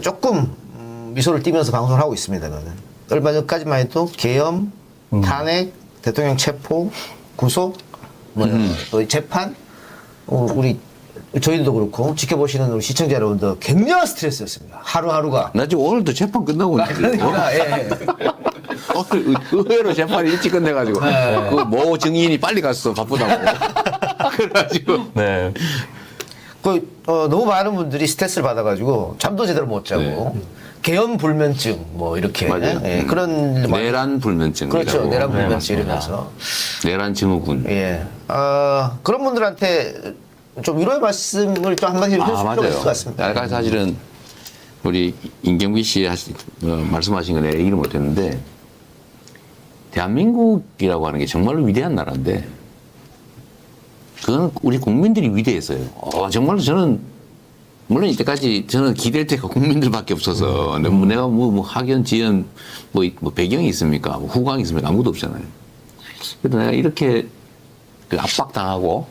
조금 미소를 띠면서 방송을 하고 있습니다만 얼마 전까지만 해도 계엄, 탄핵, 대통령 체포, 구속, 또 재판, 우리 저희들도 그렇고 지켜보시는 우리 시청자 여러분들 굉장한 스트레스였습니다. 하루하루가. 나 지금 오늘도 재판 끝나고 있는데. 그러니까 예. 오늘 의외로 재판이 일찍 끝내가지고 그 모 증인이 빨리 갔어 바쁘다고. 그래가지고 네. 너무 많은 분들이 스트레스를 받아가지고 잠도 제대로 못 자고 계엄 불면증 뭐 이렇게 맞아요. 예, 그런 내란 불면증. 그렇죠 내란 불면증 맞습니다. 이러면서 내란 증후군. 예 그런 분들한테 좀 위로의 말씀을 또 한마디 해주실 필요가 있을 것 같습니다. 아까 사실은 우리 임경비 씨 말씀하신 거 내가 얘기를 못했는데 대한민국이라고 하는 게 정말로 위대한 나라인데 그건 우리 국민들이 위대했어요. 정말로 저는 물론 이때까지 저는 기댈 때가 국민들밖에 없어서 내가 뭐 학연, 지연 뭐 배경이 있습니까? 뭐 후광이 있습니까? 아무도 없잖아요. 그래도 내가 이렇게 그 압박당하고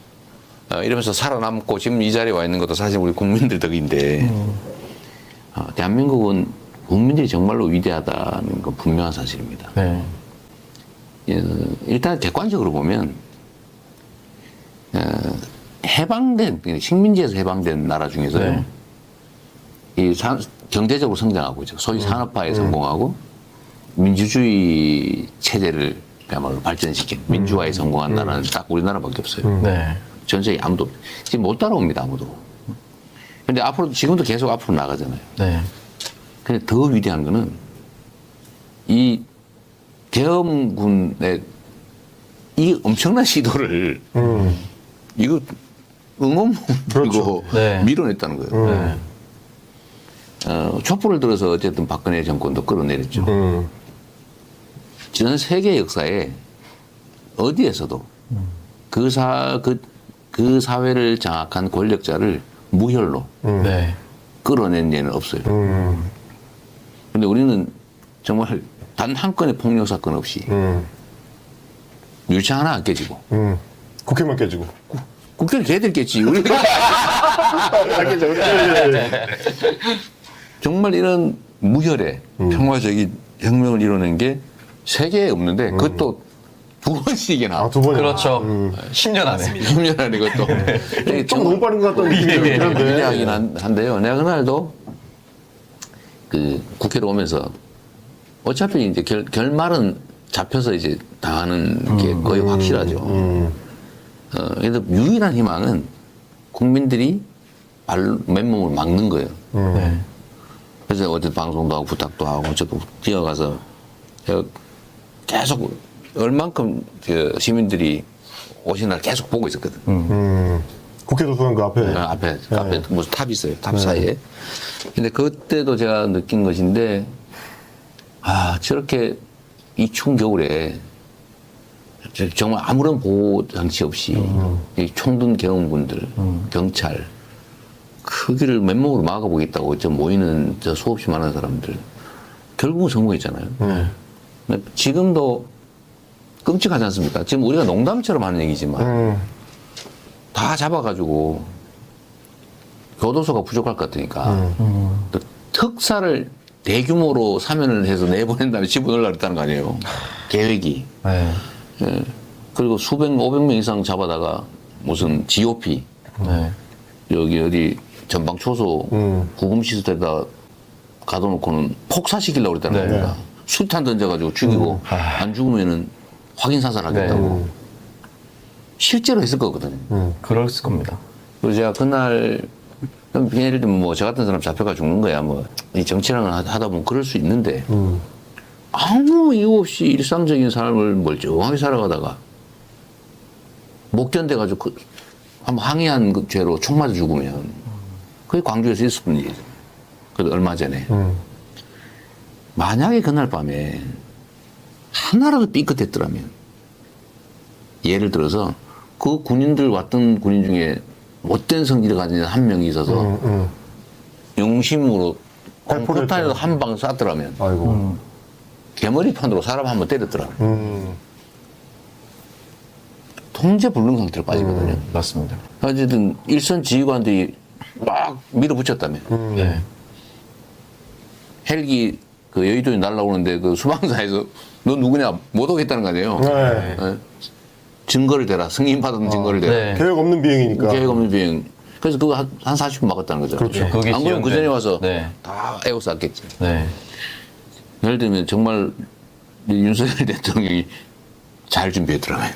이러면서 살아남고 지금 이 자리에 와 있는 것도 사실 우리 국민들 덕인데 대한민국은 국민들이 정말로 위대하다는 건 분명한 사실입니다. 네. 일단 객관적으로 보면 해방된 식민지에서 해방된 나라 중에서요. 이 경제적으로 성장하고 있죠. 소위 산업화에 성공하고 민주주의 체제를 그야말로 발전시킨 민주화에 성공한 나라는 딱 우리나라밖에 없어요. 네. 전 세계 아무도 지금 못 따라옵니다. 아무도. 근데 앞으로 지금도 계속 앞으로 나가잖아요. 네. 근데 더 위대한 거는 이 계엄군의 이 엄청난 시도를 이거 응원봉 들고 그렇죠. 네. 밀어냈다는 거예요. 네. 촛불을 들어서 어쨌든 박근혜 정권도 끌어내렸죠. 전 세계 역사에 어디에서도 그 사회를 장악한 권력자를 무혈로 네. 끌어낸 예는 없어요. 근데 우리는 정말 단 한 건의 폭력 사건 없이 율차 하나 안 깨지고 국회만 깨지고. 국회를 걔들 깼지. 우리가 정말 이런 무혈의 평화적인 혁명을 이뤄낸 게 세계에 없는데 그것도 두 번씩이나. 아, 두 번이나. 그렇죠. 10년 안에. 10년 안에 이것도. 이게 좀 너무 빠른 것 같다는 느낌이 드는데. 위대하긴 한데요. 내가 그날도 그 국회로 오면서 어차피 이제 결말은 잡혀서 이제 당하는 게 거의 확실하죠. 그래서 유일한 희망은 국민들이 맨몸을 막는 거예요. 네. 그래서 어제 방송도 하고 부탁도 하고 저도 뛰어가서 제가 계속 얼만큼 그 시민들이 오신 날 계속 보고 있었거든. 국회 도서관 그 앞에. 앞에 무슨 탑 있어요. 탑 사이에. 근데 그때도 제가 느낀 것인데 저렇게 이 추운 겨울에 정말 아무런 보호 장치 없이 이 총든 계엄군들, 경찰 그 길을 맨몸으로 막아보겠다고 모이는 저 수없이 많은 사람들 결국은 성공했잖아요. 근데 지금도 끔찍하지 않습니까? 지금 우리가 농담처럼 하는 얘기지만 다 잡아가지고 교도소가 부족할 것 같으니까 또 특사를 대규모로 사면을 해서 내보낸 다음에 집어넣으려고 했다는 거 아니에요. 계획이. 네. 예. 그리고 500명 이상 잡아다가 무슨 GOP 네. 여기 어디 전방 초소 구금 시설에다 가둬놓고는 폭사시키려고 그랬다는 네. 겁니다. 수탄 던져가지고 죽이고 안 죽으면은 확인 사살하겠다고. 실제로 했을 거거든요. 그럴 겁니다. 그래서 제가 그날 예를 들면 뭐 저 같은 사람 잡혀가 죽는 거야. 뭐 이 정치랑을 하다 보면 그럴 수 있는데 아무 이유 없이 일상적인 삶을 멀쩡하게 살아가다가 못 견뎌가지고 한번 항의한 그 죄로 총 맞아 죽으면 그게 광주에서 있었던 일이죠. 그래도 얼마 전에 만약에 그날 밤에 하나라도 삐끗했더라면 예를 들어서 그 군인들 왔던 군인 중에 못된 성질을 가진 한 명이 있어서 용심으로 포탄에도 한 방 쐈더라면 아이고. 개머리판으로 사람 한 번 때렸더라면 통제 불능 상태로 빠지거든요. 맞습니다. 어쨌든 일선 지휘관들이 막 밀어붙였다면 네. 헬기 그 여의도에 날라오는데 그 수방사에서 너 누구냐 못 오겠다는 거 아니에요. 네. 예? 증거를 대라. 승인받은 증거를 대라. 네. 계획 없는 비행이니까. 계획 없는 비행. 그래서 그거 한 40분 막았다는 거죠. 그렇죠. 예, 거기 안 그러면 그 지연된- 전에 와서 네. 다 에워쌌겠지. 네. 예를 들면 정말 이 윤석열 대통령이 잘 준비했더라고요.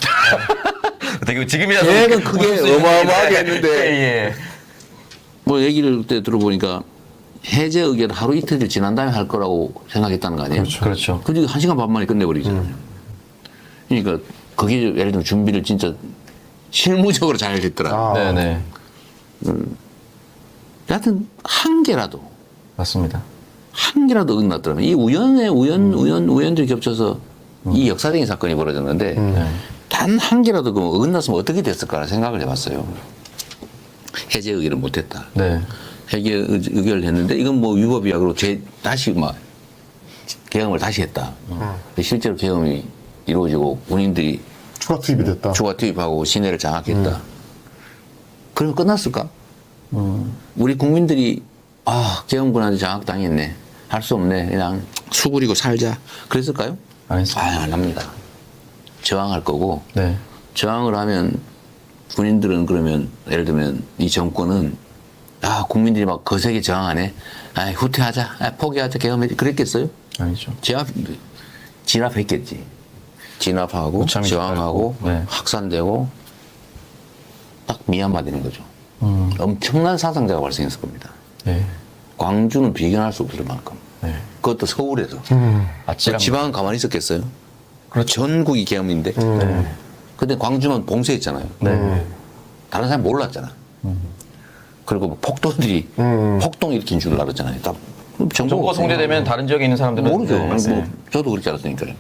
되게 지금이라도 계획은 크게 웃을 수 있는 어마어마하게 얘기인데. 했는데 예. 뭐 얘기를 그때 들어보니까 해제 의견 하루 이틀 지난 다음에 할 거라고 생각했다는 거 아니에요? 그렇죠. 그게 1시간 반 만에 끝내버리잖아요. 그러니까 그게 예를 들면 준비를 진짜 실무적으로 잘 했더라. 아. 네네. 여하튼 한 개라도 어긋났더라면 이 우연들이 겹쳐서 이 역사적인 사건이 벌어졌는데 단 한 개라도 그 어긋났으면 어떻게 됐을까 생각을 해봤어요. 해제 의결을 못했다. 네. 해제 의결을 했는데 이건 뭐 위법이야. 그리고 다시 막 계엄을 다시 했다. 실제로 계엄이 이루어지고 군인들이 추가 투입이 됐다. 추가 투입하고 시내를 장악했다. 그러면 끝났을까? 우리 국민들이 계엄군한테 장악당했네. 할 수 없네. 그냥 수그리고 살자. 그랬을까요? 안 했습니다. 안 합니다. 저항할 거고 네. 저항을 하면 군인들은 그러면 예를 들면 이 정권은 국민들이 막 거세게 저항하네. 후퇴하자. 포기하자. 계엄하자. 그랬겠어요? 아니죠. 진압했겠지. 진압하고 무참히 저항하고 짓밟고, 네. 확산되고 딱 미얀마 되는 거죠. 엄청난 사상자가 발생했을 겁니다. 네. 광주는 비견할 수 없을 만큼. 네. 그것도 서울에서. 아찔한. 지방은 가만히 있었겠어요? 전국이 계엄인데. 근데 광주만 봉쇄했잖아요. 네. 다른 사람 몰랐잖아. 그리고 뭐 폭도들이 폭동 일으킨 줄 알았잖아요. 다 정보가 통제되면 다른 지역에 있는 사람들은 모르죠. 네, 맞아요. 저도 그렇게 알았으니까요.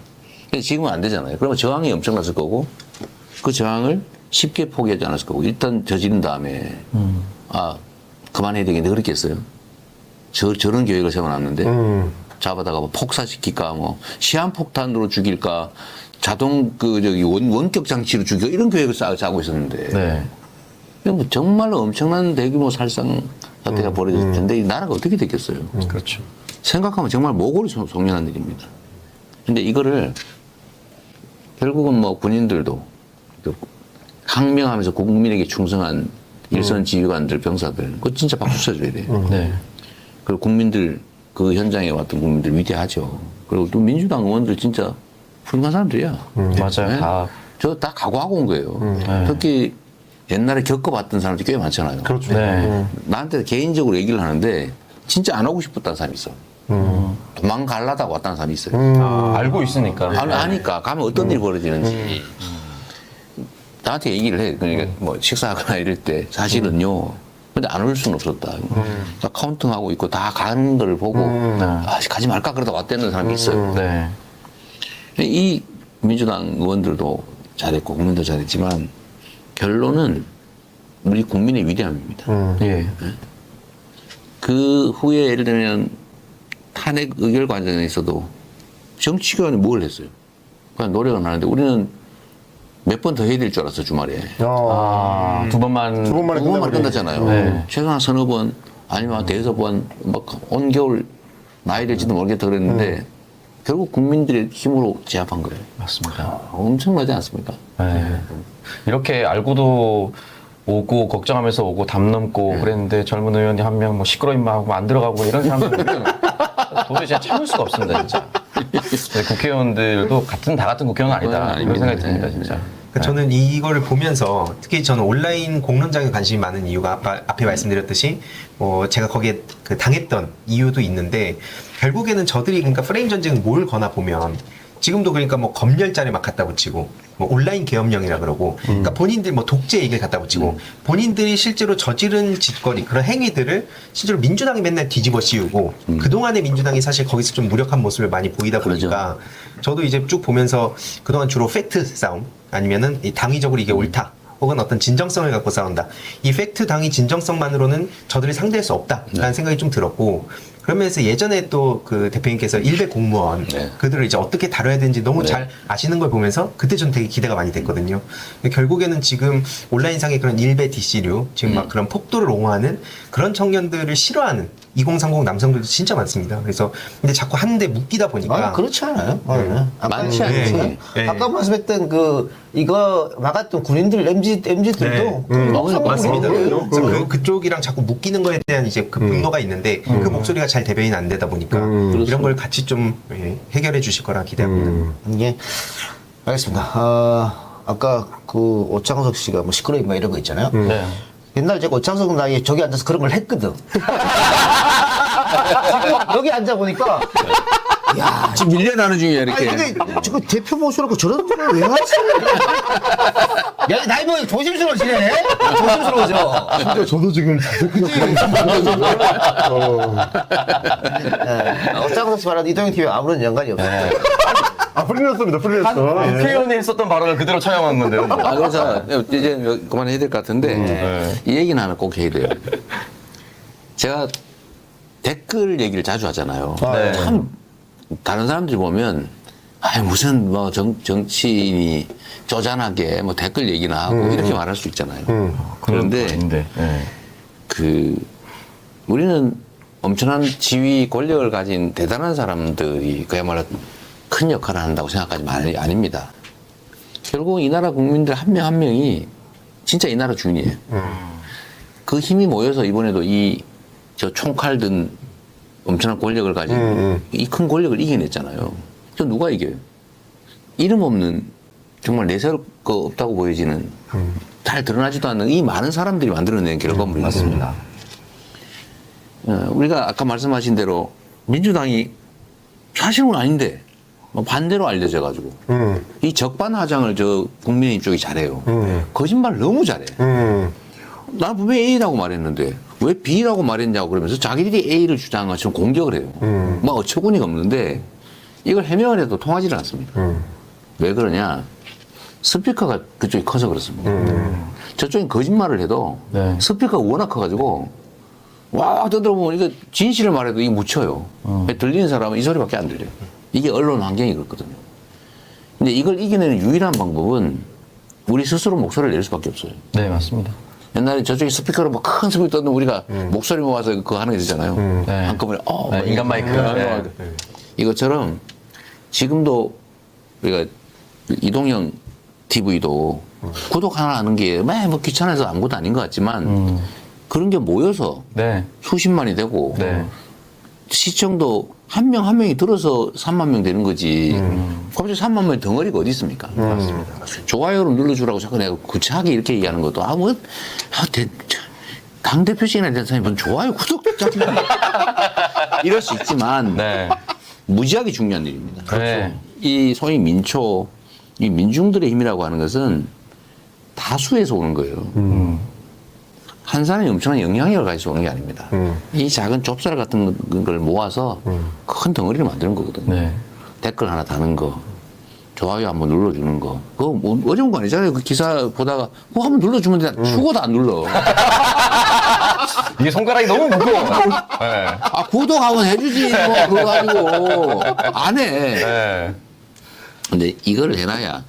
근데 지금은 안 되잖아요. 그러면 저항이 엄청났을 거고 그 저항을 쉽게 포기하지 않았을 거고 일단 저지른 다음에 그만해야 되겠네 그랬겠어요. 저런 계획을 세워놨는데 잡아다가 뭐 폭사시킬까 뭐 시한폭탄으로 죽일까 자동 원격 장치로 죽여 이런 계획을 짜고 있었는데 네. 뭐 정말로 엄청난 대규모 살상 사태가 벌어졌을 텐데 이 나라가 어떻게 됐겠어요. 그렇죠. 생각하면 정말 모골이 속련한 일입니다. 근데 이거를 결국은 뭐 군인들도 항명하면서 국민에게 충성한 일선 지휘관들, 병사들, 그거 진짜 박수 쳐줘야 돼요. 네. 그리고 국민들, 그 현장에 왔던 국민들 위대하죠. 그리고 또 민주당 의원들 진짜 훌륭한 사람들이야. 맞아요. 네? 다. 저 다 각오하고 온 거예요. 네. 특히 옛날에 겪어봤던 사람들이 꽤 많잖아요. 그렇죠. 네. 나한테 개인적으로 얘기를 하는데 진짜 안 오고 싶었다는 사람이 있어. 도망가려다가 왔다는 사람이 있어요. 알고 있으니까. 아니까 가면 어떤 일이 벌어지는지 나한테 얘기를 해. 그러니까 뭐 식사하거나 이럴 때 사실은요. 근데 안 올 수는 없었다. 다 카운팅하고 있고 다 가는 걸 보고 가지 말까 그러다 왔다는 사람이 있어요. 네. 이 민주당 의원들도 잘했고 국민도 잘했지만 결론은 우리 국민의 위대함입니다. 예. 그 후에 예를 들면 탄핵 의결 과정에 있어도 정치권이 뭘 했어요? 그냥 노력은 하는데 우리는 몇 번 더 해야 될 줄 알았어 주말에. 두 번만. 두 번만에 그것만 끝나버리네. 끝났잖아요. 네. 최소 한 서너 번 아니면 한 대여섯 번 막 온겨울 나이 될지도 모르겠다 그랬는데 결국 국민들의 힘으로 제압한 거예요. 맞습니다. 엄청나지 않습니까? 네. 이렇게 알고도 오고 걱정하면서 오고 담 넘고 그랬는데 젊은 의원이 한 명 뭐 시끄러 임마 하고 안 들어가고 이런 사람들 보면 도저히 진짜 참을 수가 없습니다 진짜. 근데 국회의원들도 다 같은 국회의원은 아니다 이런 생각이 듭니다 진짜. 그러니까 저는 이거를 보면서 특히 저는 온라인 공론장에 관심이 많은 이유가 앞에 말씀드렸듯이 제가 거기에 당했던 이유도 있는데 결국에는 저들이 그러니까 프레임 전쟁은 뭘 거나 보면 지금도 그러니까 뭐 검열자를 막 갖다 붙이고 뭐 온라인 계엄령이라 그러고 그러니까 본인들 뭐 독재 얘기를 갖다 붙이고 본인들이 실제로 저지른 짓거리 그런 행위들을 실제로 민주당이 맨날 뒤집어 씌우고 그동안의 민주당이 사실 거기서 좀 무력한 모습을 많이 보이다 보니까 저도 이제 쭉 보면서 그동안 주로 팩트 싸움 아니면은 이 당위적으로 이게 옳다 혹은 어떤 진정성을 갖고 싸운다 이 팩트 당위 진정성만으로는 저들을 상대할 수 없다라는 생각이 좀 들었고 그러면서 예전에 또 그 대표님께서 일베 공무원 네. 그들을 이제 어떻게 다뤄야 되는지 너무 네. 잘 아시는 걸 보면서 그때 좀 되게 기대가 많이 됐거든요. 근데 결국에는 지금 온라인상의 그런 일베 DC류 지금 막 그런 폭도를 옹호하는 그런 청년들을 싫어하는 2030 남성들도 진짜 많습니다. 그래서 근데 자꾸 한 대 묶이다 보니까 아니, 그렇지 않아요. 많지 않지. 네. 아까 말씀했던 이거 막았던 군인들, MZ들도 네. 맞습니다. 그래서 그쪽이랑 자꾸 묶이는 거에 대한 이제 그 분노가 있는데 그 목소리가 잘 대변이 안 되다 보니까 이런 걸 같이 좀 해결해 주실 거라 기대합니다. 이게 알겠습니다. 아까 그 오창석 씨가 뭐 시끄러이 막 이런 거 있잖아요. 네. 옛날 제가 오창석 나이에 저기 앉아서 그런 걸 했거든. 지금 여기 앉아 보니까 야, 지금 밀려나는 중이야, 아니 이렇게. 근데 지금 대표 모셔놓고 저런 분을 왜 하지? 야, 나이 뭐 조심스러워지네. 조심스러워져. 진짜 저도 지금 오창석 씨 말하는 이동형 TV 아무런 연관이 없어요. 프리랜서입니다. 프리랜서. 국회의원이 했었던 발언을 그대로 차용한 건데요. 아, 그래서 이제 그만해야 될 것 같은데, 이 얘기는 하나 꼭 해야 돼요. 제가 댓글 얘기를 자주 하잖아요. 네. 참, 다른 사람들이 보면, 무슨 뭐 정치인이 쪼잔하게 뭐 댓글 얘기나 하고 이렇게 말할 수 있잖아요. 그런데 우리는 엄청난 지위 권력을 가진 대단한 사람들이 그야말로 큰 역할을 한다고 생각하지 아닙니다. 결국 이 나라 국민들 한 명 한 명이 진짜 이 나라 주인이에요. 그 힘이 모여서 이번에도 저 총칼 든 엄청난 권력을 가진 이 큰 권력을 이겨냈잖아요. 저 누가 이겨요? 이름 없는 정말 내세울 거 없다고 보여지는 잘 드러나지도 않는 이 많은 사람들이 만들어낸 결과물이 맞습니다. 우리가 아까 말씀하신 대로 민주당이 사실은 아닌데 반대로 알려져 가지고 이 적반하장을 저 국민의힘 쪽이 잘해요. 거짓말 너무 잘해. 나는 분명히 A라고 말했는데 왜 B라고 말했냐고 그러면서 자기들이 A를 주장한 것처럼 공격을 해요. 막 어처구니가 없는데 이걸 해명을 해도 통하지를 않습니다. 왜 그러냐? 스피커가 그쪽이 커서 그렇습니다. 저쪽이 거짓말을 해도 네. 스피커가 워낙 커가지고 와 떠들어보면 이거 진실을 말해도 이게 묻혀요. 들리는 사람은 이 소리밖에 안 들려요. 이게 언론 환경이 그렇거든요. 근데 이걸 이겨내는 유일한 방법은 우리 스스로 목소리를 낼 수밖에 없어요. 네, 맞습니다. 옛날에 저쪽에 스피커로 뭐 큰 스피커 떠는 우리가 목소리 모아서 그거 하는 게 있잖아요. 네. 한꺼번에 네, 인간 마이크. 네. 이것처럼 지금도 우리가 이동형 TV도 구독 하나 하는 게 뭐 귀찮아서 아무것도 아닌 것 같지만 그런 게 모여서 네. 수십만이 되고 네. 시청도 한 명 한 명이 들어서 3만 명 되는 거지. 갑자기 3만 명의 덩어리가 어디 있습니까? 맞습니다. 좋아요를 눌러주라고 자꾸 내가 구차하게 이렇게 얘기하는 것도 당대표직이나 된 사람이 뭔 좋아요, 구독, 이럴 수 있지만 네. 무지하게 중요한 일입니다. 네. 이 소위 민초, 이 민중들의 힘이라고 하는 것은 다수에서 오는 거예요. 한 사람이 엄청난 영향력을 가지고 오는 게 아닙니다. 이 작은 좁쌀 같은 걸 모아서 큰 덩어리를 만드는 거거든요. 네. 댓글 하나 다는 거, 좋아요 한번 눌러주는 거. 그거 뭐 어려운 거 아니잖아요. 그 기사 보다가 그거 한번 눌러주면 돼. 죽어도 안 눌러. 이게 손가락이 너무 무거워. 네. 구독 한번 해주지. 뭐 그거 가지고 안 해. 네. 근데 이걸 해놔야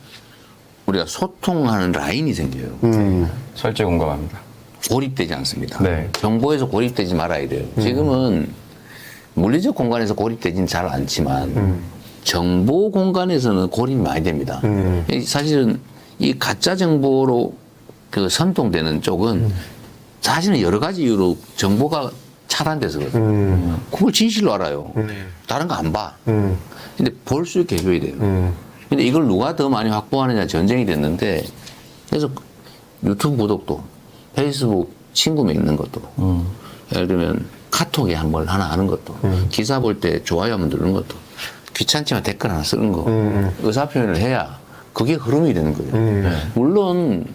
우리가 소통하는 라인이 생겨요. 철저히 공감합니다. 고립되지 않습니다. 네. 정보에서 고립되지 말아야 돼요. 지금은 물리적 공간에서 고립되지는 잘 않지만 정보 공간에서는 고립이 많이 됩니다. 사실은 이 가짜 정보로 그 선동되는 쪽은 사실은 여러 가지 이유로 정보가 차단돼서 그렇거든요. 그걸 진실로 알아요. 다른 거 안 봐. 근데 볼 수 있게 해줘야 돼요. 근데 이걸 누가 더 많이 확보하느냐 전쟁이 됐는데 그래서 유튜브 구독도 페이스북 친구명 있는 것도 예를 들면 카톡에 한 번 하나 하는 것도 기사 볼 때 좋아요 한번 누르는 것도 귀찮지만 댓글 하나 쓰는 거 의사 표현을 해야 그게 흐름이 되는 거예요. 물론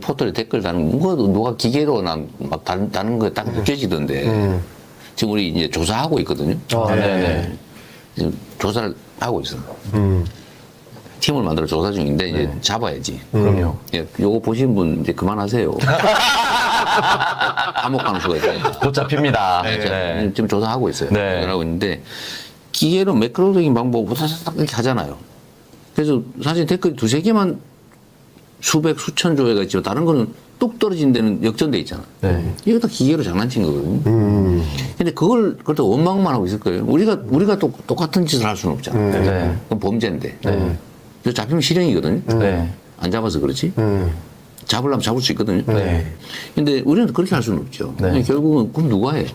포털에 댓글 다는 거 누가 기계로 막 다는 거 딱 느껴지던데 지금 우리 이제 조사하고 있거든요. 네네. 지금 조사를 하고 있어요. 팀을 만들어 조사 중인데 이제 잡아야지. 그럼요. 예, 요거 보신 분 이제 그만하세요. 감옥 가는 수가 있어요. 곧 잡힙니다. 네. 지금 조사하고 있어요. 네. 조사하고 있는데 기계로 매크로적인 방법으로 사사삭 이렇게 하잖아요. 그래서 사실 댓글이 두세 개만 수백 수천 조회가 있지만 다른 거는 뚝 떨어진 데는 역전돼 있잖아. 네. 이거 다 기계로 장난친 거거든요. 근데 그것도 원망만 하고 있을 거예요. 우리가 또 똑같은 짓을 할 수는 없잖아. 네. 그건 범죄인데. 그래서 잡히면 실형이거든요. 네. 안 잡아서 그렇지. 잡으려면 잡을 수 있거든요. 네. 근데 우리는 그렇게 할 수는 없죠. 네. 결국은 그럼 누가 해?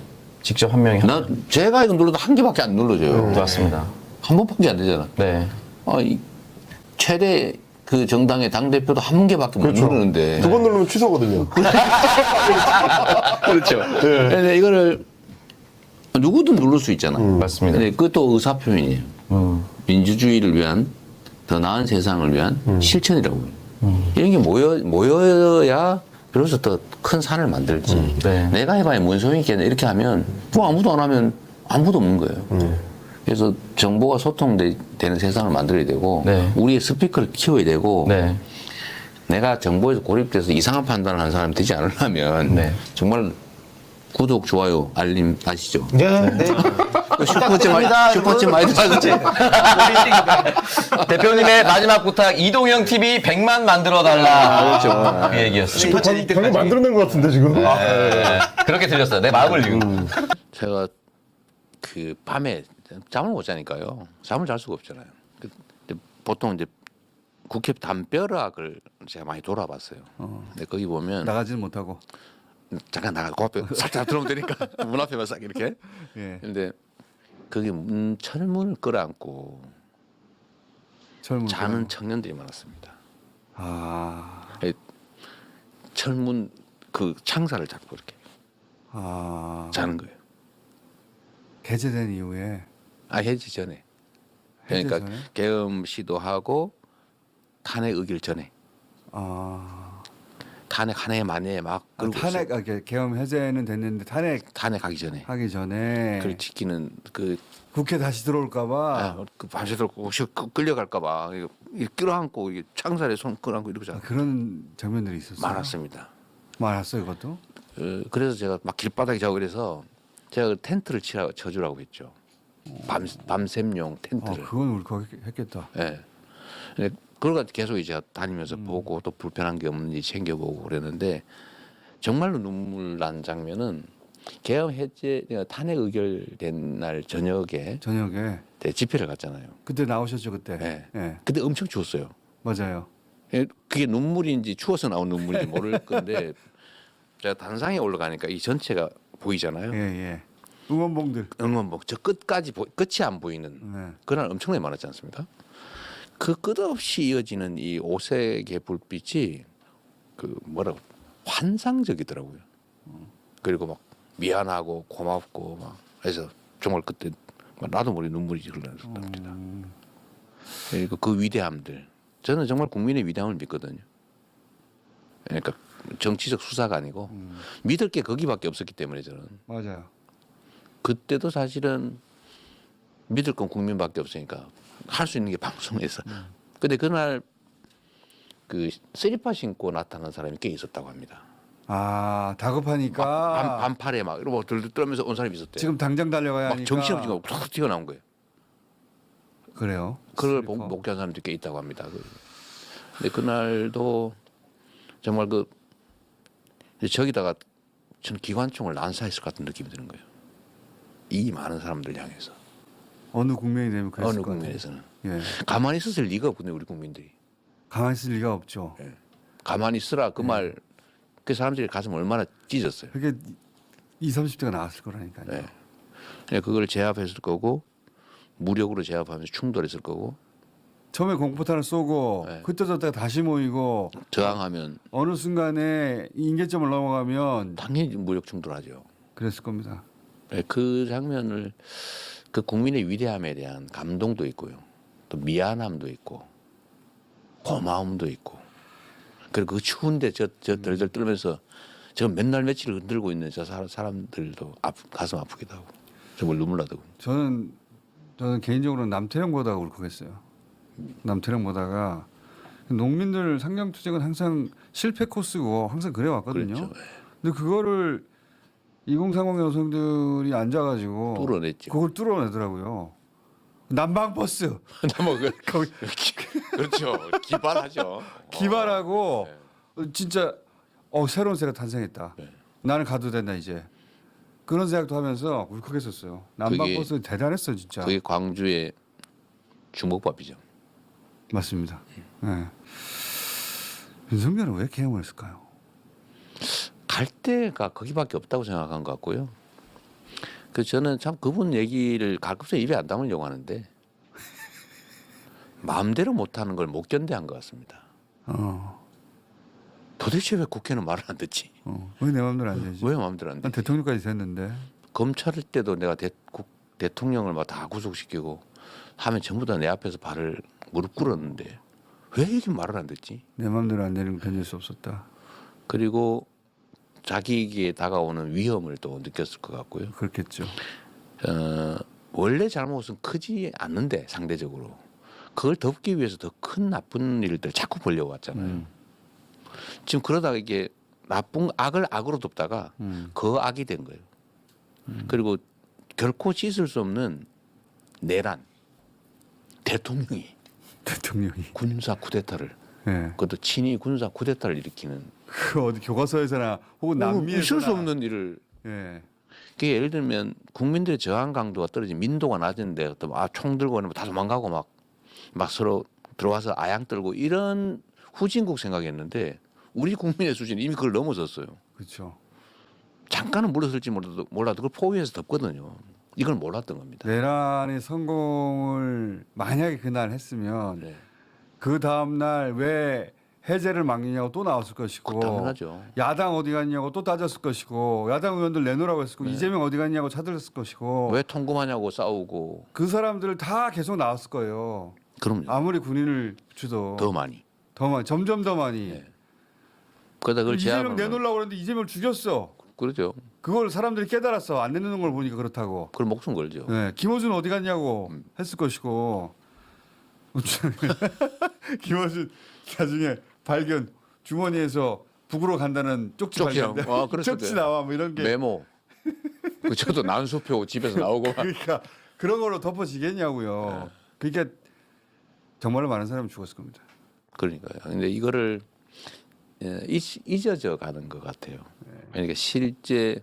직접 한 명이 제가 이거 눌러도 한 개밖에 안 눌러져요. 맞습니다. 한 번밖에 안 되잖아. 네. 최대 그 정당의 당대표도 한 개밖에 못 누르는데. 2번 누르면 취소거든요. 그렇죠. 근데 이거를 누구든 누를 수 있잖아. 맞습니다. 근데 그것도 의사 표현이에요. 민주주의를 위한 더 나은 세상을 위한 실천이라고요. 이런 게 모여야 비로소 더 큰 산을 만들지. 네. 내가 해봐야 뭔 소용이 있겠냐. 이렇게 하면 뭐 아무도 안 하면 아무도 없는 거예요. 그래서 정보가 소통되는 세상을 만들어야 되고 네. 우리의 스피커를 키워야 되고 네. 내가 정보에서 고립돼서 이상한 판단을 하는 사람이 되지 않으려면 네. 정말 구독, 좋아요, 알림 아시죠? 네. 슈퍼챗 많이 들어가지. 대표님의 마지막 부탁 이동형 TV 100만 만들어 달라. 그렇죠. 그 얘기였습니다. 방금 만들어낸 것 같은데 지금. 네. 그렇게 들렸어요. 내 마음을 지금. 제가 그 밤에 잠을 못 자니까요. 잠을 잘 수가 없잖아요. 근데 보통 이제 국회 담벼락을 제가 많이 돌아봤어요. 근데 거기 보면 나가지는 못하고. 잠깐 나가고 앞에 살짝 들어오면 되니까 문 앞에만 싹 이렇게. 예. 근데 거기 철문을 끌어안고 젊은 자는 청년들이 많았습니다. 아. 철문 그 창살을 잡고 이렇게 아. 자는 거예요. 개제된 이후에 해지 전에. 해지 그러니까 전에? 계엄 시도하고 탄핵 의결 전에. 아. 탄핵 한 해 만에 막 끌고 탄핵 계엄 해제는 됐는데 탄핵하기 전에 탄핵하기 전에 그걸 지키는 그 국회 다시 들어올까봐 그 밤새도록 혹시 끌려갈까봐 끌어안고 이게 창살에 손 끌어안고 이러고 그런 장면들이 있었어요. 많았습니다. 많았어요, 그것도. 그래서 제가 막 길바닥에 자고 그래서 제가 그 텐트를 쳐주라고 했죠. 밤샘용 텐트를. 그건 우리 거기 했겠다. 예. 근데 그걸 가지고 계속 이제 다니면서 보고 또 불편한 게 없는지 챙겨보고 그랬는데 정말로 눈물 난 장면은 계엄 해제 탄핵 의결된 날 저녁에 집회를 갔잖아요. 그때 나오셨죠, 그때. 네. 예. 근데 엄청 추웠어요. 맞아요. 그게 눈물인지 추워서 나온 눈물인지 모를 건데 제가 단상에 올라가니까 이 전체가 보이잖아요. 예, 예. 응원봉들. 응원봉 저 끝까지 끝이 안 보이는 네. 그날 엄청나게 많았지 않습니까? 그 끝없이 이어지는 이 오색의 불빛이 그 뭐라고 환상적이더라고요. 그리고 막 미안하고 고맙고 막 그래서 정말 그때 나도 모르게 눈물이 흘러났답니다. 그리고 그 위대함들 저는 정말 국민의 위대함을 믿거든요. 그러니까 정치적 수사가 아니고 믿을 게 거기밖에 없었기 때문에 저는 맞아요. 그때도 사실은 믿을 건 국민밖에 없으니까 할 수 있는 게 방송에서. 근데 그날 그 쓰리파 신고 나타난 사람이 꽤 있었다고 합니다. 아, 다급하니까 반팔에 막 이러고 들들 떨면서 온 사람이 있었대요. 지금 당장 달려가야 막 하니까 정신없이 툭 튀어나온 거예요. 그래요. 그걸 슬리퍼. 목격한 사람들이 꽤 있다고 합니다. 근데 그날도 정말 그 저기다가 저는 기관총을 난사했을 것 같은 느낌이 드는 거예요. 이 많은 사람들 향해서. 어느 국민이 되면 그랬을 어느 것 같아요. 국민에서는. 예. 가만히 있었을 리가 없군요. 우리 국민들이. 가만히 있을 리가 없죠. 가만히 있으라 그 말 그 사람들이 가슴 얼마나 찢었어요. 그게 20, 30대가 나왔을 거라니까요. 네. 그러니까 그걸 제압했을 거고 무력으로 제압하면서 충돌했을 거고 처음에 공포탄을 쏘고 네. 흩어졌다가 다시 모이고 저항하면 어느 순간에 인계점을 넘어가면 당연히 무력 충돌하죠. 그랬을 겁니다. 네, 그 장면을 그 국민의 위대함에 대한 감동도 있고요. 또 미안함도 있고 고마움도 있고 그리고 그 추운데 저 덜덜 떨면서 지금 맨날 며칠 흔들고 있는 저 사람들도 가슴 아프기도 하고 정말 눈물 나더군요. 저는 개인적으로 남태령 보다가 울컥했어요. 남태령 보다가 농민들 상경투쟁은 항상 실패 코스고 항상 그래 왔거든요. 그렇죠. 근데 그거를 2030 여성들이 앉아가지고 뚫어냈죠. 그걸 뚫어내더라고요. 난방버스 뭐 거기 그렇죠. 기발하죠. 기발하고 진짜 새로운 세가 탄생했다. 네. 나는 가도 된다 이제. 그런 생각도 하면서 울컥했었어요. 난방버스 대단했어 진짜. 그게 광주의 주먹밥이죠. 맞습니다. 네. 윤석열은 왜 개혁을 했을까요? 갈 데가 거기밖에 없다고 생각한 것 같고요. 그래서 저는 참 그분 얘기를 가급적 입에 안 담으려고 하는데 마음대로 못하는 걸 못 견뎌한 것 같습니다. 도대체 왜 국회는 말을 안 듣지? 왜 내 마음대로 안 되지? 왜 마음대로 안 난 되지? 대통령까지 됐는데. 검찰 때도 내가 대통령을 막 다 구속시키고 하면 전부 다 내 앞에서 무릎 꿇었는데 왜 이렇게 말을 안 듣지? 내 마음대로 안 되는 걸 견딜 수 없었다. 그리고 자기에게 다가오는 위험을 또 느꼈을 것 같고요. 그렇겠죠. 원래 잘못은 크지 않는데 상대적으로 그걸 덮기 위해서 더 큰 나쁜 일들 자꾸 보려고 왔잖아요. 지금 그러다가 이게 나쁜 악을 악으로 덮다가 그 악이 된 거예요. 그리고 결코 씻을 수 없는 내란 대통령이 군사 쿠데타를 예. 그것도 친위 군사 쿠데타를 일으키는 그 어디 교과서에서나 혹은 남미에서나 있을 수 없는 일을 예. 그게 예를 들면 국민들의 저항 강도가 떨어진 민도가 낮은데 어떤 총 들고 다 도망가고 막 서로 들어와서 아양 떨고 이런 후진국 생각했는데 우리 국민의 수준이 이미 그걸 넘어섰어요. 그렇죠. 잠깐은 물러설지 몰라도 그걸 포위해서 덮거든요. 이걸 몰랐던 겁니다. 내란의 성공을 만약에 그날 했으면 네. 그 다음 날 왜 해제를 막느냐고 또 나왔을 것이고 당연하죠. 야당 어디 갔냐고 또 따졌을 것이고 야당 의원들 내놓으라고 했을 거고 이재명 어디 갔냐고 차들었을 것이고 왜 통금하냐고 싸우고 그 사람들 다 계속 나왔을 거예요. 그럼요. 아무리 군인을 붙여도 더 많이. 더 많이 점점 더 많이. 네. 그러다 그걸 이재명 제압하면 내놓으려고 그랬는데 이재명을 죽였어. 그러죠. 그걸 사람들이 깨달았어. 안 내놓는 걸 보니까 그렇다고. 그걸 목숨 걸죠. 네, 김어준 어디 갔냐고 했을 것이고 김어준 나중에 발견 주머니에서 북으로 간다는 쪽지 쪽지요. 발견. 아, 그랬을 쪽지 거예요. 나와 뭐 이런 게. 메모. 그 저도 난수표 집에서 나오고 막. 그러니까 그런 걸로 덮어지겠냐고요. 그러니까 정말로 많은 사람이 죽었을 겁니다. 그러니까요. 근데 이거를 잊어져 가는 것 같아요. 그러니까 실제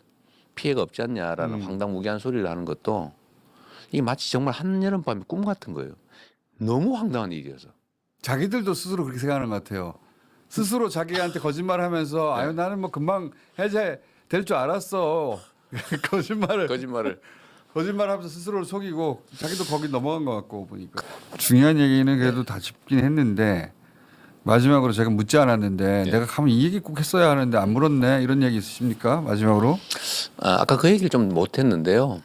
피해가 없지 않냐라는 황당무계한 소리를 하는 것도 이게 마치 정말 한여름밤의 꿈 같은 거예요. 너무 황당한 일이어서. 자기들도 스스로 그렇게 생각하는 것 같아요. 스스로 자기한테 거짓말하면서 아유 나는 뭐 금방 해제될 줄 알았어. 거짓말하면서 스스로를 속이고 자기도 거기 넘어간 것 같고 보니까 중요한 얘기는 그래도 다 짚긴 했는데 마지막으로 제가 묻지 않았는데 내가 가면 이 얘기 꼭 했어야 하는데 안 물었네 이런 얘기 있으십니까? 마지막으로 아까 그 얘기를 좀 못했는데요.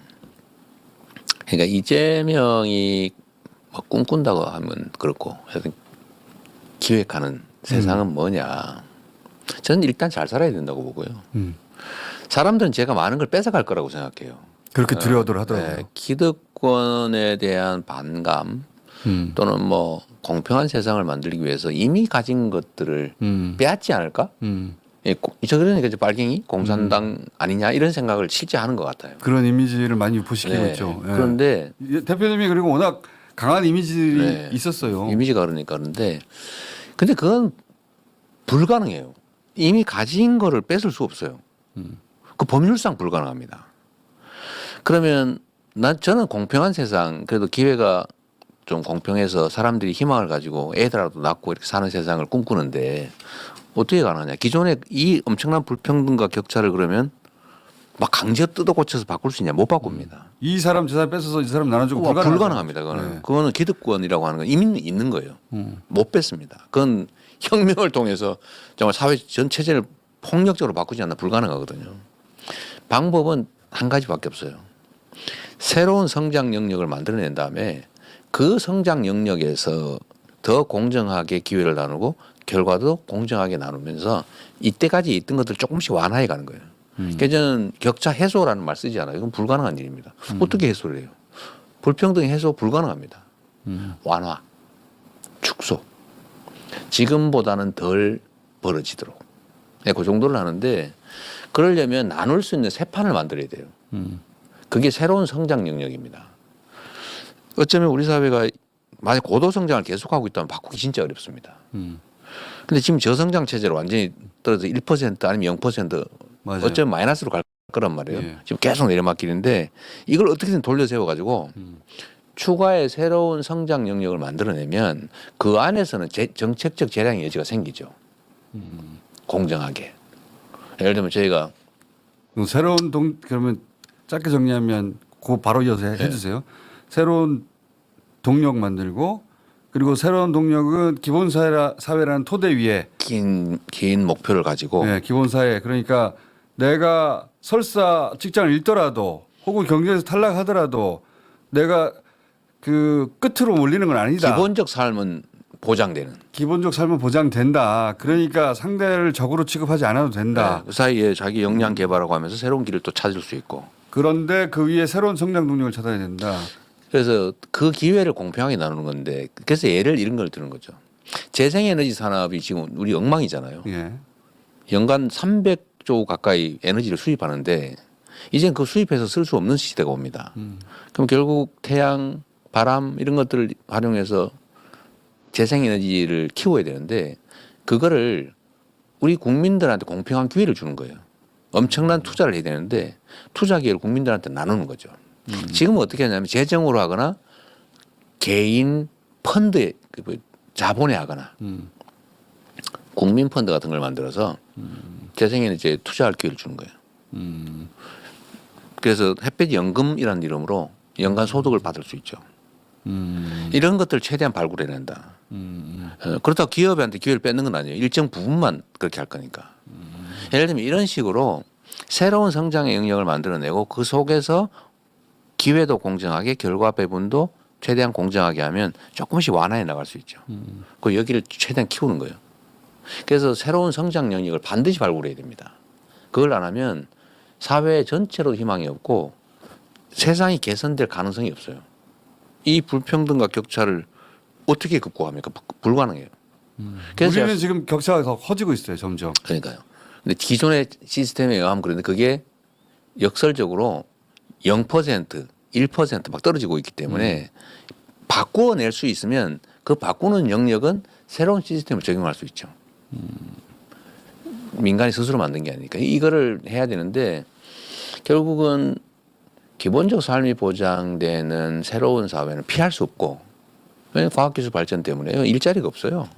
그러니까 이재명이 뭐 꿈꾼다고 하면 그렇고 하여튼 기획하는 세상은 뭐냐. 저는 일단 잘 살아야 된다고 보고요. 사람들은 제가 많은 걸 뺏어갈 거라고 생각해요. 그렇게 두려워들 하더라고요. 네, 기득권에 대한 반감 또는 뭐 공평한 세상을 만들기 위해서 이미 가진 것들을 빼앗지 않을까? 예, 저 그러니까 저 빨갱이 공산당 아니냐 이런 생각을 실제 하는 것 같아요. 그런 이미지를 많이 부시키고 네, 있죠. 예. 그런데 대표님이 그리고 워낙 강한 이미지들이 네, 있었어요. 이미지가 그러니까 그런데 근데 그건 불가능해요. 이미 가진 거를 뺏을 수 없어요. 그 법률상 불가능합니다. 그러면 저는 공평한 세상 그래도 기회가 좀 공평해서 사람들이 희망을 가지고 애들하고도 낳고 이렇게 사는 세상을 꿈꾸는데 어떻게 가능하냐. 기존에 이 엄청난 불평등과 격차를 그러면 막 강제 뜯어 고쳐서 바꿀 수 있냐. 못 바꿉니다. 이 사람 저 사람 뺏어서 이 사람 나눠주고 불가능합니다. 그거는. 네. 그거는 기득권이라고 하는 건 이미 있는 거예요. 못 뺐습니다. 그건 혁명을 통해서 정말 사회 전 체제를 폭력적으로 바꾸지 않나 불가능하거든요. 방법은 한 가지밖에 없어요. 새로운 성장 영역을 만들어낸 다음에 그 성장 영역에서 더 공정하게 기회를 나누고 결과도 공정하게 나누면서 이때까지 있던 것들 조금씩 완화해 가는 거예요. 그래서 저는 격차 해소라는 말 쓰지 않아요. 이건 불가능한 일입니다. 어떻게 해소를 해요? 불평등 해소 불가능합니다. 완화, 축소. 지금보다는 덜 벌어지도록. 네, 그 정도를 하는데 그러려면 나눌 수 있는 새 판을 만들어야 돼요. 그게 새로운 성장 영역입니다. 어쩌면 우리 사회가 만약 고도 성장을 계속하고 있다면 바꾸기 진짜 어렵습니다. 근데 지금 저성장 체제로 완전히 떨어져 1% 아니면 0% 맞아요. 어쩌면 마이너스로 갈 거란 말이에요. 예. 지금 계속 내려막기는데 이걸 어떻게든 돌려 세워가지고 추가의 새로운 성장 영역을 만들어내면 그 안에서는 정책적 재량의 여지가 생기죠. 공정하게. 예를 들면 저희가 새로운 그러면 짧게 정리하면 그 바로 이어서 해주세요. 새로운 동력 만들고 그리고 새로운 동력은 기본 사회라는 토대 위에 긴 목표를 가지고 네, 기본 사회 그러니까 내가 설사 직장을 잃더라도 혹은 경제에서 탈락하더라도 내가 그 끝으로 몰리는 건 아니다. 기본적 삶은 보장되는. 기본적 삶은 보장된다. 그러니까 상대를 적으로 취급하지 않아도 된다. 네, 그 사이에 자기 역량 개발하고 하면서 새로운 길을 또 찾을 수 있고. 그런데 그 위에 새로운 성장 동력을 찾아야 된다. 그래서 그 기회를 공평하게 나누는 건데 그래서 예를 이런 걸 드는 거죠. 재생에너지 산업이 지금 우리 엉망이잖아요. 예. 연간 300조 가까이 에너지를 수입하는데 이젠 그 수입해서 쓸 수 없는 시대가 옵니다. 그럼 결국 태양, 바람 이런 것들을 활용해서 재생에너지를 키워야 되는데 그거를 우리 국민들한테 공평한 기회를 주는 거예요. 엄청난 투자를 해야 되는데 투자 기회를 국민들한테 나누는 거죠. 지금은 어떻게 하냐면 재정으로 하거나 개인 펀드에 자본에 하거나 국민 펀드 같은 걸 만들어서 재생에너지에 투자할 기회를 주는 거예요. 그래서 햇볕 연금이라는 이름으로 연간 소득을 받을 수 있죠. 이런 것들 최대한 발굴해낸다. 그렇다고 기업한테 기회를 뺏는 건 아니에요. 일정 부분만 그렇게 할 거니까. 예를 들면 이런 식으로 새로운 성장의 영역을 만들어내고 그 속에서 기회도 공정하게 결과 배분도 최대한 공정하게 하면 조금씩 완화해 나갈 수 있죠. 그 여기를 최대한 키우는 거예요. 그래서 새로운 성장 영역을 반드시 발굴해야 됩니다. 그걸 안 하면 사회 전체로 희망이 없고 세상이 개선될 가능성이 없어요. 이 불평등과 격차를 어떻게 극복합니까? 불가능해요. 그래서 우리는 지금 격차가 더 커지고 있어요, 점점. 그러니까요. 근데 기존의 시스템에 의하면 그런데 그게 역설적으로 0%, 1%막 떨어지고 있기 때문에 바꾸어낼 수 있으면 그 바꾸는 영역은 새로운 시스템을 적용할 수 있죠. 민간이 스스로 만든 게 아니니까 이거를 해야 되는데 결국은 기본적 삶이 보장되는 새로운 사회는 피할 수 없고 왜냐하면 과학기술 발전 때문에 일자리가 없어요.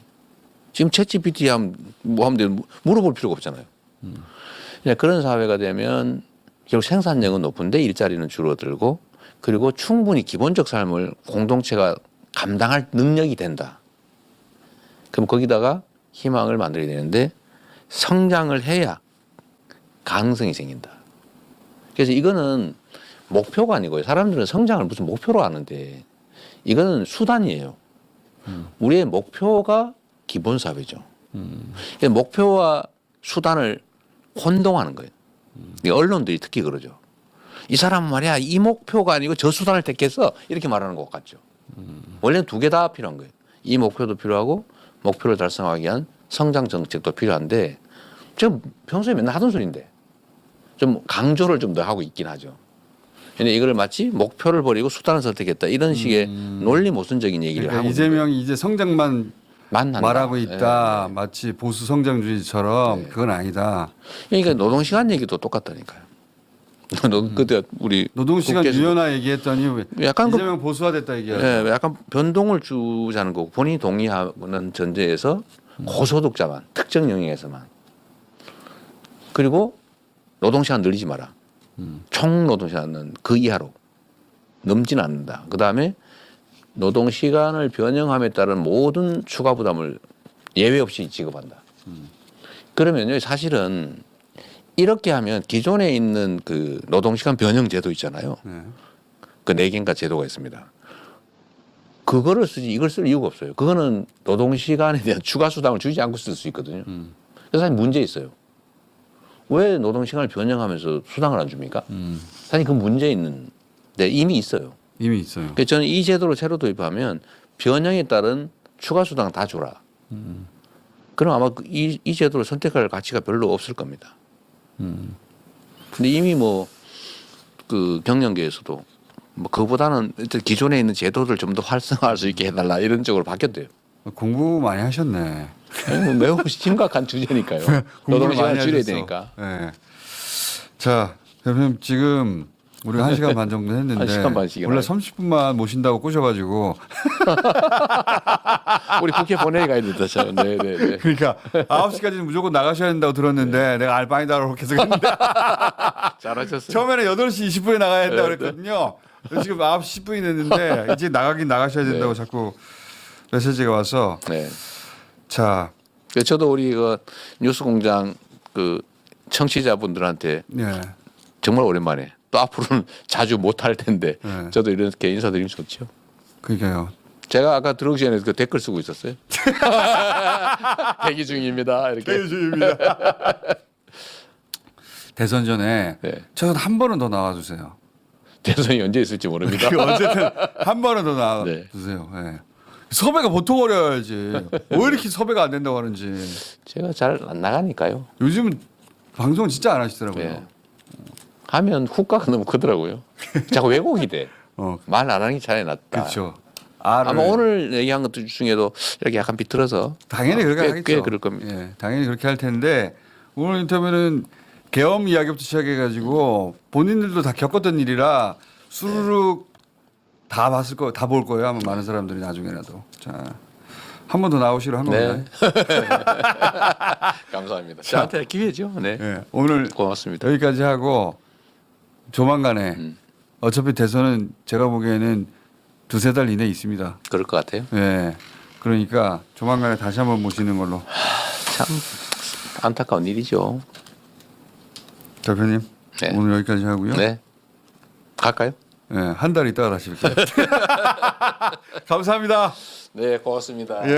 지금 챗GPT 하면 뭐 하면 돼 물어볼 필요가 없잖아요. 그런 사회가 되면 결국 생산력은 높은데 일자리는 줄어들고 그리고 충분히 기본적 삶을 공동체가 감당할 능력이 된다. 그럼 거기다가 희망을 만들어야 되는데 성장을 해야 가능성이 생긴다. 그래서 이거는 목표가 아니고요. 사람들은 성장을 무슨 목표로 하는데 이거는 수단이에요. 우리의 목표가 기본 사회죠. 목표와 수단을 혼동하는 거예요. 언론들이 특히 그러죠. 이 사람은 말이야 이 목표가 아니고 저 수단을 택해서 이렇게 말하는 것 같죠. 원래는 두 개 다 필요한 거예요. 이 목표도 필요하고 목표를 달성하기 위한 성장 정책도 필요한데 제가 평소에 맨날 하던 소리인데 좀 강조를 좀 더 하고 있긴 하죠. 근데 이걸 마치 목표를 버리고 수단을 선택했다 이런 식의 논리 모순적인 얘기를 그러니까 하고 이재명이 이제 성장만 만난다. 말하고 있다. 예. 마치 보수 성장주의처럼 그건 아니다. 그러니까 노동시간 얘기도 똑같다니까요. 그때 우리 노동시간 국회에서 유연화 얘기했더니 왜 약간 이재명 보수화됐다 얘기하죠. 예, 약간 변동을 주자는 거고 본인이 동의하는 전제에서 고소득자만 특정 영역에서만 그리고 노동시간 늘리지 마라. 총 노동시간은 그 이하로 넘지는 않는다. 그 다음에 노동시간을 변형함에 따른 모든 추가 부담을 예외 없이 지급한다. 그러면요 사실은 이렇게 하면 기존에 있는 그 노동시간 변형 제도 있잖아요. 그 4개인가 제도가 있습니다. 그거를 쓰지 이걸 쓸 이유가 없어요. 그거는 노동시간에 대한 추가 수당을 주지 않고 쓸 수 있거든요. 그래서 사실 문제 있어요. 왜 노동시간을 변형하면서 수당을 안 줍니까? 사실 그 문제 있는데 이미 있어요. 이미 있어요. 그래서 저는 이 제도를 새로 도입하면 변형에 따른 추가 수당 다 줘라. 그럼 아마 이 제도를 선택할 가치가 별로 없을 겁니다. 근데 이미 뭐 그 경영계에서도 뭐 그보다는 일단 기존에 있는 제도를 좀 더 활성화할 수 있게 해달라 이런 쪽으로 바뀌었대요. 공부 많이 하셨네. 아니, 뭐 매우 심각한 주제니까요. 노동 시간을 줄여야 되니까. 네. 자, 대표님 지금 우리가 1시간 반 정도 했는데 1시간 반씩이나 원래 30분만 모신다고 꼬셔가지고 우리 국회 보내야 된다. 네네네. 그러니까 9시까지는 무조건 나가셔야 된다고 들었는데 내가 알바니다라고 계속 했는데 잘하셨어요. 처음에는 8시 20분에 나가야 된다고 네, 그랬거든요. 지금 9시 10분이 됐는데 이제 나가셔야 된다고 자꾸 메시지가 와서 네. 자, 저도 우리 그 뉴스공장 그 청취자분들한테 네. 정말 오랜만에 또 앞으로는 자주 못할 텐데 네. 저도 이렇게 인사드리면 좋죠. 그러니까요. 제가 아까 들어오기 전에 그 댓글 쓰고 있었어요. 대기 중입니다. 이렇게. 대주입니다. 대선 전에 네. 최소한 한 번은 더 나와주세요. 대선이 언제 있을지 모릅니다. 어쨌든 한 번은 더 나와주세요. 네. 섭외가 보통 어려워야지. 왜 이렇게 섭외가 안 된다고 하는지. 제가 잘 안 나가니까요. 요즘 방송 진짜 안 하시더라고요. 네. 하면 후가가 너무 크더라고요. 자꾸 왜곡이 돼. 어, 말 안 하는 게 차라리 낫다. 그렇죠. 아마 오늘 얘기한 것들 중에도 이렇게 약간 비틀어서 당연히 그렇게 꽤, 하겠죠. 꽤 그럴 겁니다. 예, 당연히 그렇게 할 텐데 오늘 인터뷰는 계엄 이야기부터 시작해가지고 본인들도 다 겪었던 일이라 수르륵 다 봤을 거, 다 볼 거예요. 아마 많은 사람들이 나중에라도. 자, 한 번 더 나오시러 한 네. 건가요? 감사합니다. 저한테 기회죠. 네. 예, 오늘 고맙습니다. 여기까지 하고 조만간에 어차피 대선은 제가 보기에는 2-3달 이내에 있습니다. 그럴 것 같아요. 예, 그러니까 조만간에 다시 한번 모시는 걸로. 참 안타까운 일이죠. 대표님 네. 오늘 여기까지 하고요. 네. 갈까요? 예, 한 달 있다가 다시 뵐게요. 감사합니다. 네, 고맙습니다. 예.